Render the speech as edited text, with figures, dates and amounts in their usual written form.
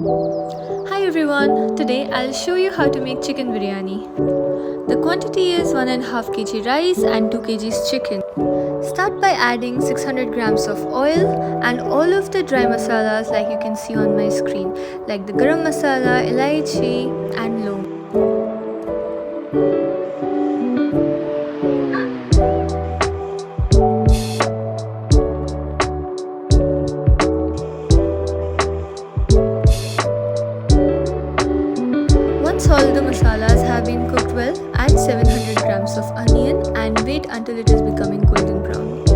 Hi everyone, today I'll show you how to make chicken biryani. The quantity is 1.5 kg rice and 2 kgs chicken. Start by adding 600 grams of oil and all of the dry masalas like you can see on my screen, like the garam masala, elaichi and long. Once all the masalas have been cooked well, add 700 grams of onion and wait until it is becoming golden brown.